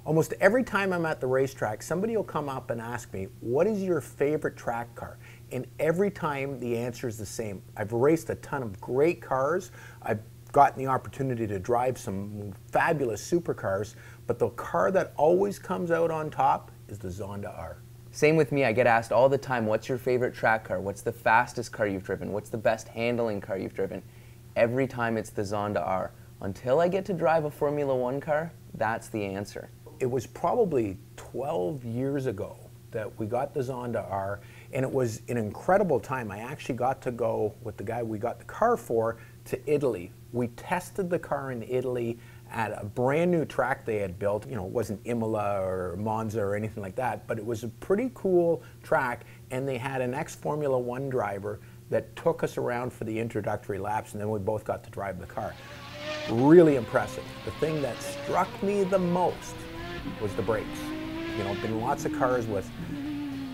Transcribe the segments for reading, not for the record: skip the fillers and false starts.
Almost every time I'm at the racetrack, somebody will come up and ask me, what is your favorite track car? And every time the answer is the same. I've raced a ton of great cars. I've gotten the opportunity to drive some fabulous supercars, but the car that always comes out on top is the Zonda R. Same with me. I get asked all the time, what's your favorite track car? What's the fastest car you've driven? What's the best handling car you've driven? Every time it's the Zonda R. Until I get to drive a Formula One car, that's the answer. It was probably 12 years ago that we got the Zonda R, and it was an incredible time. I actually got to go with the guy we got the car for to Italy. We tested the car in Italy at a brand new track they had built. You know, it wasn't Imola or Monza or anything like that, but it was a pretty cool track, and they had an ex-Formula One driver that took us around for the introductory laps, and then we both got to drive the car. Really impressive. The thing that struck me the most was the brakes. You know, been lots of cars with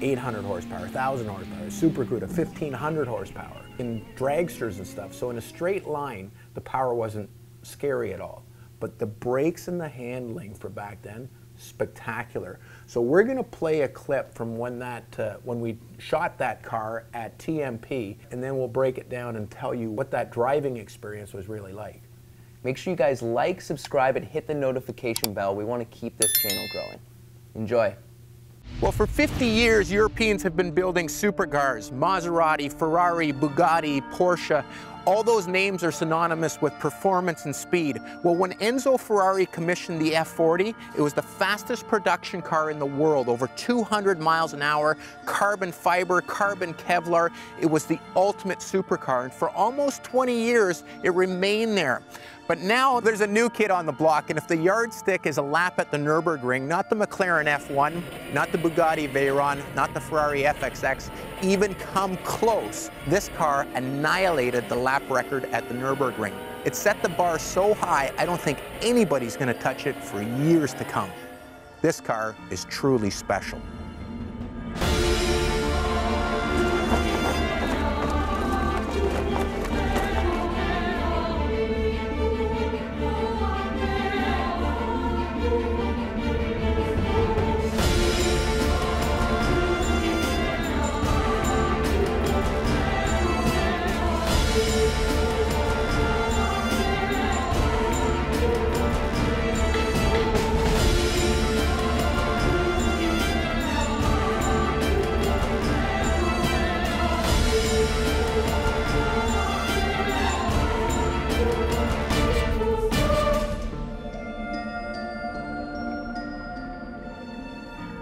800 horsepower, 1,000 horsepower, Super Cuda, 1,500 horsepower, in dragsters and stuff. So in a straight line, the power wasn't scary at all. But the brakes and the handling for back then, spectacular. So we're going to play a clip from when we shot that car at TMP, and then we'll break it down and tell you what that driving experience was really like. Make sure you guys like, subscribe, and hit the notification bell. We want to keep this channel growing. Enjoy. Well, for 50 years, Europeans have been building supercars. Maserati, Ferrari, Bugatti, Porsche. All those names are synonymous with performance and speed. Well, when Enzo Ferrari commissioned the F40, it was the fastest production car in the world, over 200 miles an hour, carbon fiber, carbon Kevlar. It was the ultimate supercar, and for almost 20 years, it remained there. But now there's a new kid on the block, and if the yardstick is a lap at the Nurburgring, not the McLaren F1, not the Bugatti Veyron, not the Ferrari FXX, even come close, this car annihilated the lap record at the Nurburgring. It set the bar so high, I don't think anybody's going to touch it for years to come. This car is truly special.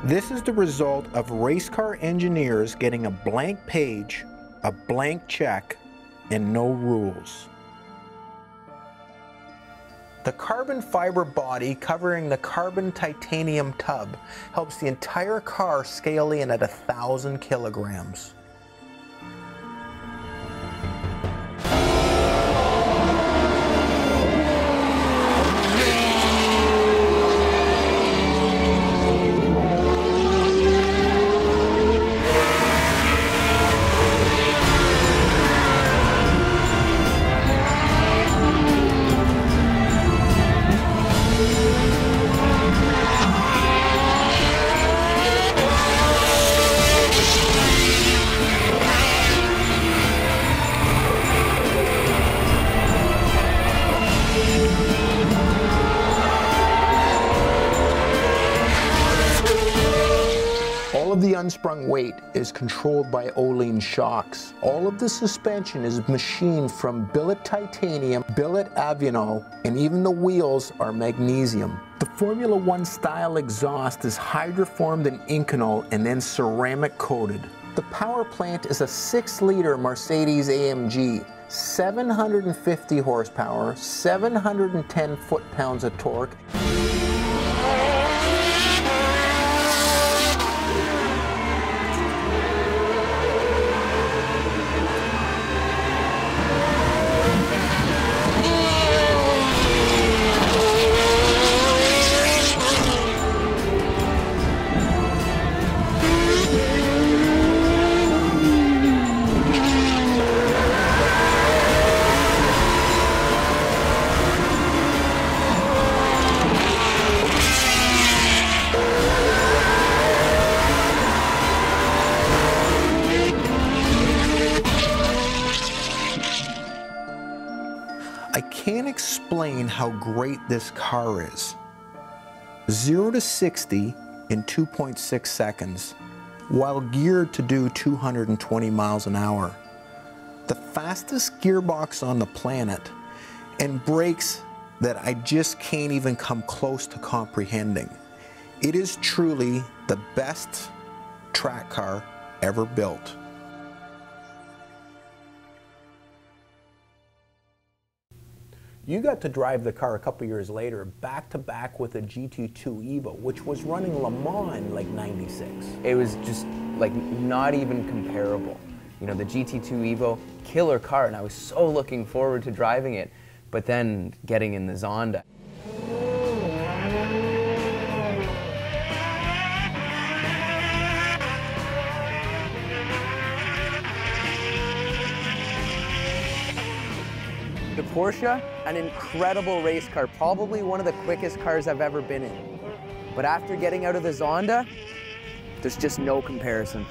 This is the result of race car engineers getting a blank page, a blank check, and no rules. The carbon fiber body covering the carbon titanium tub helps the entire car scale in at 1,000 kilograms. All of the unsprung weight is controlled by Öhlins shocks. All of the suspension is machined from billet titanium, billet Aviano, and even the wheels are magnesium. The Formula One style exhaust is hydroformed in Inconel and then ceramic coated. The power plant is a 6-liter Mercedes AMG, 750 horsepower, 710 foot-pounds of torque. explain how great this car is. 0 to 60 in 2.6 seconds, while geared to do 220 miles an hour. The fastest gearbox on the planet, and brakes that I just can't even come close to comprehending. It is truly the best track car ever built. You got to drive the car a couple years later, back to back with a GT2 Evo, which was running Le Mans in like '96. It was just like not even comparable. You know, the GT2 Evo, killer car, and I was so looking forward to driving it, but then getting in the Zonda. The Porsche, an incredible race car, probably one of the quickest cars I've ever been in. But after getting out of the Zonda, there's just no comparison.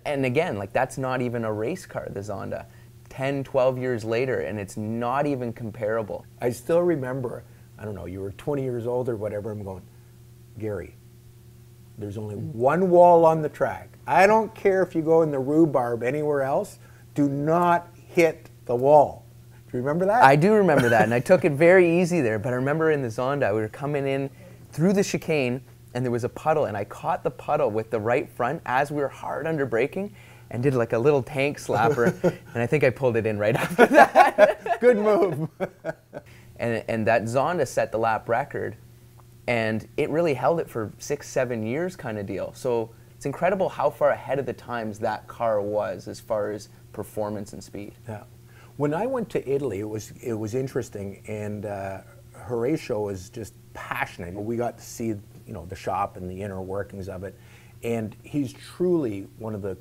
And again, like that's not even a race car, the Zonda. 10, 12 years later, and it's not even comparable. I still remember, I don't know, you were 20 years old or whatever, I'm going, Gary, there's only one wall on the track. I don't care if you go in the rhubarb anywhere else, do not hit the wall. Do you remember that? I do remember that, and I took it very easy there, but I remember in the Zonda, we were coming in through the chicane, and there was a puddle, and I caught the puddle with the right front as we were hard under braking, and did like a little tank slapper, and I think I pulled it in right after that. Good move. And that Zonda set the lap record, and it really held it for 6, 7 years kind of deal. So it's incredible how far ahead of the times that car was as far as performance and speed. Yeah. When I went to Italy, it was interesting, and Horacio was just passionate. We got to see, you know, the shop and the inner workings of it, and he's truly one of the,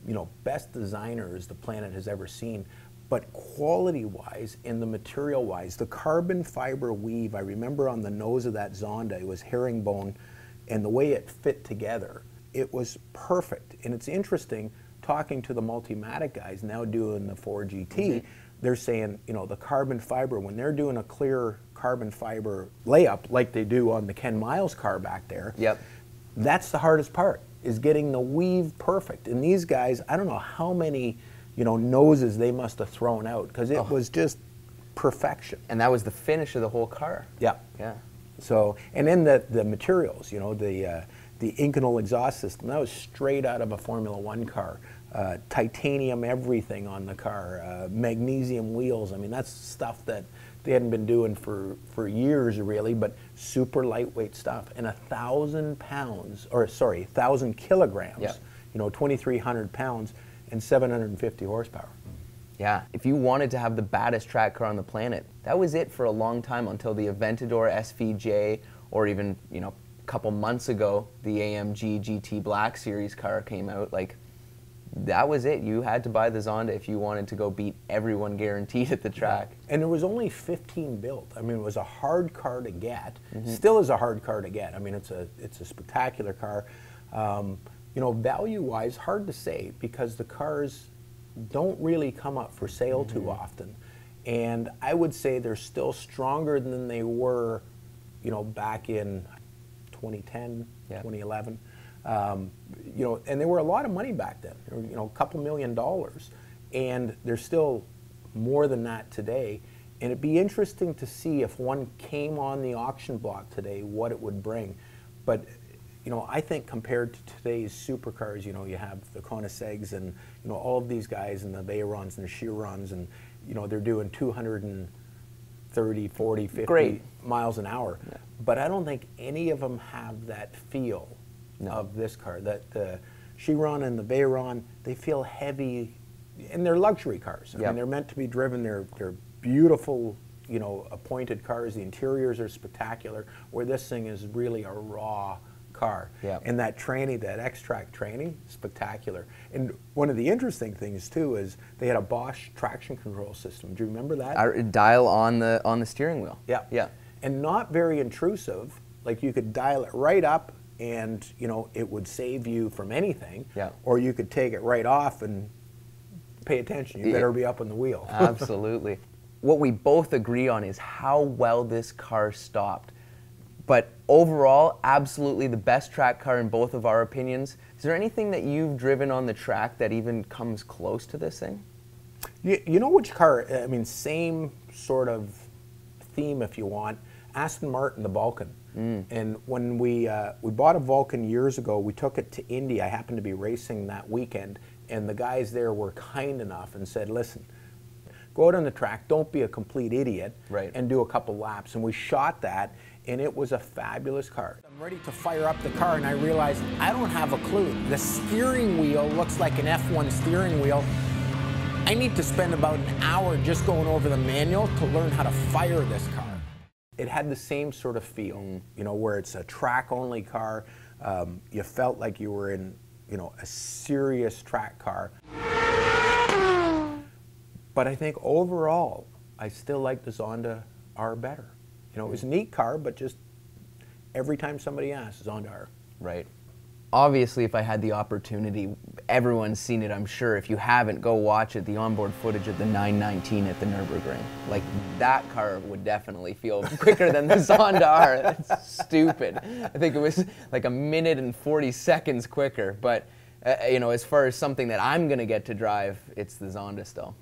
you know, best designers the planet has ever seen. But quality-wise and the material-wise, the carbon fiber weave, I remember on the nose of that Zonda, it was herringbone, and the way it fit together, it was perfect. And it's interesting, talking to the Multimatic guys now doing the 4GT, they're saying, you know, the carbon fiber, when they're doing a clear carbon fiber layup like they do on the Ken Miles car back there, that's the hardest part, is getting the weave perfect. And these guys, I don't know how many, you know, noses they must have thrown out, because it was just perfection. And that was the finish of the whole car. Yeah. Yeah. So, and then the materials, you know, the Inconel exhaust system, that was straight out of a Formula One car. Titanium everything on the car, magnesium wheels. I mean, that's stuff that they hadn't been doing for years really, but super lightweight stuff. And 1,000 pounds, or sorry, 1,000 kilograms, you know, 2,300 pounds and 750 horsepower. Yeah, if you wanted to have the baddest track car on the planet, that was it for a long time until the Aventador SVJ, or even, you know, a couple months ago, the AMG GT Black Series car came out. Like, that was it. You had to buy the Zonda if you wanted to go beat everyone guaranteed at the track. And there was only 15 built. I mean, it was a hard car to get. Still is a hard car to get. I mean, it's a spectacular car. You know, value-wise, hard to say, because the cars don't really come up for sale too often. And I would say they're still stronger than they were, you know, back in 2010, 2011. You know, and they were a lot of money back then, you know, a couple $1 million. And they're still more than that today. And it'd be interesting to see if one came on the auction block today, what it would bring. But, you know, I think compared to today's supercars, you know, you have the Koenigseggs and, you know, all of these guys and the Veyrons and the Chirons, and, you know, they're doing 230, 40, 50 miles an hour. But I don't think any of them have that feel of this car. That the Chiron and the Veyron, they feel heavy, and they're luxury cars. I mean, they're meant to be driven. They're beautiful, you know, appointed cars. The interiors are spectacular, where this thing is really a raw car. And that tranny, that X-Track tranny, spectacular. And one of the interesting things too is they had a Bosch traction control system. Do you remember that? Dial on the steering wheel. Yeah. And not very intrusive. Like, you could dial it right up, and, you know, it would save you from anything. Or you could take it right off and pay attention. You better be up on the wheel. Absolutely. what we both agree on is how well this car stopped. But overall, absolutely the best track car in both of our opinions. Is there anything that you've driven on the track that even comes close to this thing? You know which car, I mean, same sort of theme if you want, Aston Martin, the Vulcan. And when we bought a Vulcan years ago, we took it to Indy. I happened to be racing that weekend, and the guys there were kind enough and said, listen, go out on the track, don't be a complete idiot, right, and do a couple laps. And we shot that, and it was a fabulous car. I'm ready to fire up the car, and I realized I don't have a clue. The steering wheel looks like an F1 steering wheel. I need to spend about an hour just going over the manual to learn how to fire this car. It had the same sort of feel, you know, where it's a track-only car. You felt like you were in, you know, a serious track car. But I think overall, I still like the Zonda R better. You know, it was a neat car, but just every time somebody asks, Zonda R. Right. Obviously, if I had the opportunity, everyone's seen it, I'm sure. If you haven't, go watch it, the onboard footage of the 919 at the Nurburgring. Like, that car would definitely feel quicker than the Zonda R. That's stupid. I think it was like 1 minute and 40 seconds quicker. But, you know, as far as something that I'm going to get to drive, it's the Zonda still.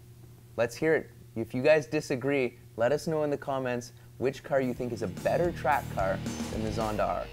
Let's hear it. If you guys disagree, let us know in the comments which car you think is a better track car than the Zonda R.